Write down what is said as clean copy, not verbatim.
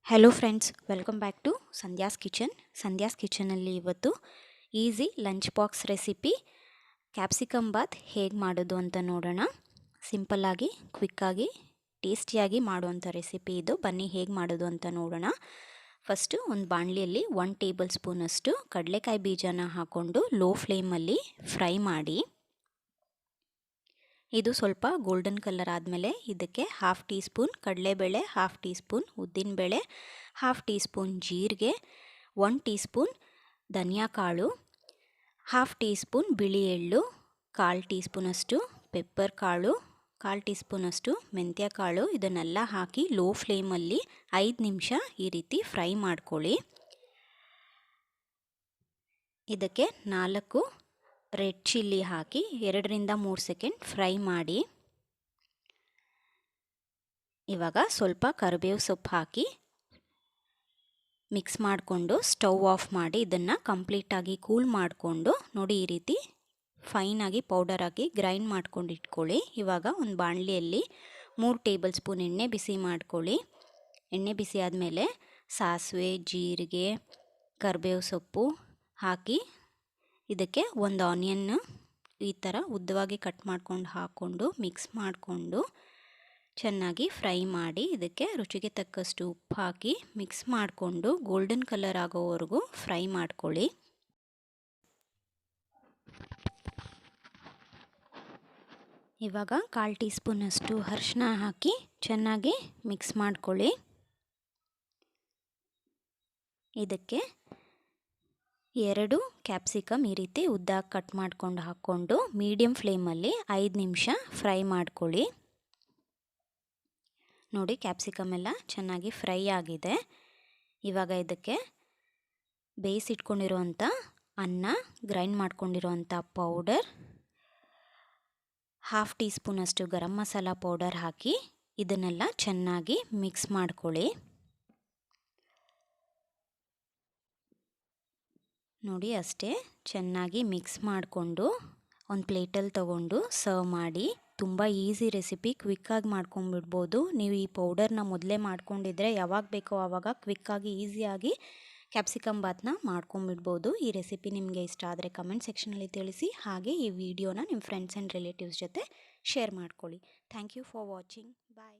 Hello friends, welcome back to Sandhya's kitchen. Sandhya's ಕಿಚನಲ್ಲಿ ಇವತ್ತು easy lunch box recipe capsicum ಬಾತ್ ಹೇಗೆ ಮಾಡೋದು ಅಂತ ನೋಡೋಣ. ಸಿಂಪಲ್ಲಾಗಿ, ಕ್ವಿಕ್ಕಾಗಿ, ಟೇಸ್ಟಿಯಾಗಿ ಮಾಡುವಂಥ ರೆಸಿಪಿ ಇದು. ಬನ್ನಿ ಹೇಗೆ ಮಾಡೋದು ಅಂತ ನೋಡೋಣ. ಫಸ್ಟು ಒಂದು ಬಾಣಲಿಯಲ್ಲಿ 1 ಟೇಬಲ್ ಸ್ಪೂನಷ್ಟು ಕಡಲೆಕಾಯಿ ಬೀಜನ ಹಾಕ್ಕೊಂಡು ಲೋ ಫ್ಲೇಮಲ್ಲಿ ಫ್ರೈ ಮಾಡಿ. ಇದು ಸ್ವಲ್ಪ ಗೋಲ್ಡನ್ ಕಲರ್ ಆದಮೇಲೆ ಇದಕ್ಕೆ 1/2 ಟೀ ಸ್ಪೂನ್ ಕಡಲೆಬೇಳೆ, 1/2 ಟೀ ಸ್ಪೂನ್ ಉದ್ದಿನಬೇಳೆ, 1/2 ಟೀ ಸ್ಪೂನ್ ಜೀರಿಗೆ, 1 ಟೀ ಸ್ಪೂನ್ ಧನಿಯಾ ಕಾಳು, 1/2 ಟೀ ಸ್ಪೂನ್ ಬಿಳಿ ಎಳ್ಳು, 1/4 ಟೀ ಸ್ಪೂನಷ್ಟು ಪೆಪ್ಪರ್ ಕಾಳು, 1/4 ಟೀ ಸ್ಪೂನಷ್ಟು ಮೆಂತ್ಯ ಕಾಳು, ಇದನ್ನೆಲ್ಲ ಹಾಕಿ ಲೋ ಫ್ಲೇಮಲ್ಲಿ 5 ನಿಮಿಷ ಈ ರೀತಿ ಫ್ರೈ ಮಾಡ್ಕೊಳ್ಳಿ. ಇದಕ್ಕೆ 4 ರೆಡ್ ಚಿಲ್ಲಿ ಹಾಕಿ 2ರಿಂದ 3 ಸೆಕೆಂಡ್ ಫ್ರೈ ಮಾಡಿ. ಇವಾಗ ಸ್ವಲ್ಪ ಕರಿಬೇವು ಸೊಪ್ಪು ಹಾಕಿ ಮಿಕ್ಸ್ ಮಾಡಿಕೊಂಡು ಸ್ಟವ್ ಆಫ್ ಮಾಡಿ ಇದನ್ನು ಕಂಪ್ಲೀಟಾಗಿ ಕೂಲ್ ಮಾಡಿಕೊಂಡು ನೋಡಿ ಈ ರೀತಿ ಫೈನಾಗಿ ಪೌಡರ್ ಆಗಿ ಗ್ರೈಂಡ್ ಮಾಡ್ಕೊಂಡು ಇಟ್ಕೊಳ್ಳಿ. ಇವಾಗ ಒಂದು ಬಾಣಲಿಯಲ್ಲಿ 3 ಟೇಬಲ್ ಸ್ಪೂನ್ ಎಣ್ಣೆ ಬಿಸಿ ಮಾಡ್ಕೊಳ್ಳಿ. ಎಣ್ಣೆ ಬಿಸಿ ಆದಮೇಲೆ ಸಾಸಿವೆ, ಜೀರಿಗೆ, ಕರಿಬೇವು ಸೊಪ್ಪು ಹಾಕಿ ಇದಕ್ಕೆ ಒಂದು ಆನಿಯನ್ ಈ ಥರ ಉದ್ದವಾಗಿ ಕಟ್ ಮಾಡ್ಕೊಂಡು ಹಾಕ್ಕೊಂಡು ಮಿಕ್ಸ್ ಮಾಡಿಕೊಂಡು ಚೆನ್ನಾಗಿ ಫ್ರೈ ಮಾಡಿ ಇದಕ್ಕೆ ರುಚಿಗೆ ತಕ್ಕಷ್ಟು ಉಪ್ಪು ಹಾಕಿ ಮಿಕ್ಸ್ ಮಾಡಿಕೊಂಡು ಗೋಲ್ಡನ್ ಕಲರ್ ಆಗೋವರೆಗೂ ಫ್ರೈ ಮಾಡ್ಕೊಳ್ಳಿ. ಇವಾಗ 1/4 ಟೀ ಸ್ಪೂನಷ್ಟು ಅರಿಶಿನ ಹಾಕಿ ಚೆನ್ನಾಗಿ ಮಿಕ್ಸ್ ಮಾಡ್ಕೊಳ್ಳಿ. ಇದಕ್ಕೆ 2 ಕ್ಯಾಪ್ಸಿಕಮ್ ಈ ರೀತಿ ಉದ್ದಾಗಿ ಕಟ್ ಮಾಡ್ಕೊಂಡು ಹಾಕ್ಕೊಂಡು ಮೀಡಿಯಮ್ ಫ್ಲೇಮಲ್ಲಿ 5 ನಿಮಿಷ ಫ್ರೈ ಮಾಡ್ಕೊಳ್ಳಿ. ನೋಡಿ ಕ್ಯಾಪ್ಸಿಕಮ್ ಎಲ್ಲ ಚೆನ್ನಾಗಿ ಫ್ರೈ ಆಗಿದೆ. ಇವಾಗ ಇದಕ್ಕೆ ಬೇಯಿಸಿಟ್ಕೊಂಡಿರೋವಂಥ ಅನ್ನ, ಗ್ರೈಂಡ್ ಮಾಡ್ಕೊಂಡಿರೋವಂಥ ಪೌಡರ್, 1/2 ಟೀ ಸ್ಪೂನಷ್ಟು ಗರಂ ಮಸಾಲ ಪೌಡರ್ ಹಾಕಿ ಇದನ್ನೆಲ್ಲ ಚೆನ್ನಾಗಿ ಮಿಕ್ಸ್ ಮಾಡ್ಕೊಳ್ಳಿ. ನೋಡಿ ಅಷ್ಟೇ, ಚೆನ್ನಾಗಿ ಮಿಕ್ಸ್ ಮಾಡಿಕೊಂಡು ಒಂದು ಪ್ಲೇಟಲ್ಲಿ ತೊಗೊಂಡು ಸರ್ವ್ ಮಾಡಿ. ತುಂಬ ಈಸಿ ರೆಸಿಪಿ, ಕ್ವಿಕ್ಕಾಗಿ ಮಾಡ್ಕೊಂಬಿಡ್ಬೋದು. ನೀವು ಈ ಪೌಡರ್ನ ಮೊದಲೇ ಮಾಡ್ಕೊಂಡಿದ್ರೆ ಯಾವಾಗ ಬೇಕೋ ಆವಾಗ ಕ್ವಿಕ್ಕಾಗಿ ಈಸಿಯಾಗಿ ಕ್ಯಾಪ್ಸಿಕಮ್ ಬಾತ್ನ ಮಾಡ್ಕೊಂಬಿಡ್ಬೋದು. ಈ ರೆಸಿಪಿ ನಿಮಗೆ ಇಷ್ಟ ಆದರೆ ಕಮೆಂಟ್ ಸೆಕ್ಷನಲ್ಲಿ ತಿಳಿಸಿ. ಹಾಗೆ ಈ ವಿಡಿಯೋನ ನಿಮ್ಮ ಫ್ರೆಂಡ್ಸ್ ಆ್ಯಂಡ್ ರಿಲೇಟಿವ್ಸ್ ಜೊತೆ ಶೇರ್ ಮಾಡ್ಕೊಳ್ಳಿ. Thank you for watching. Bye.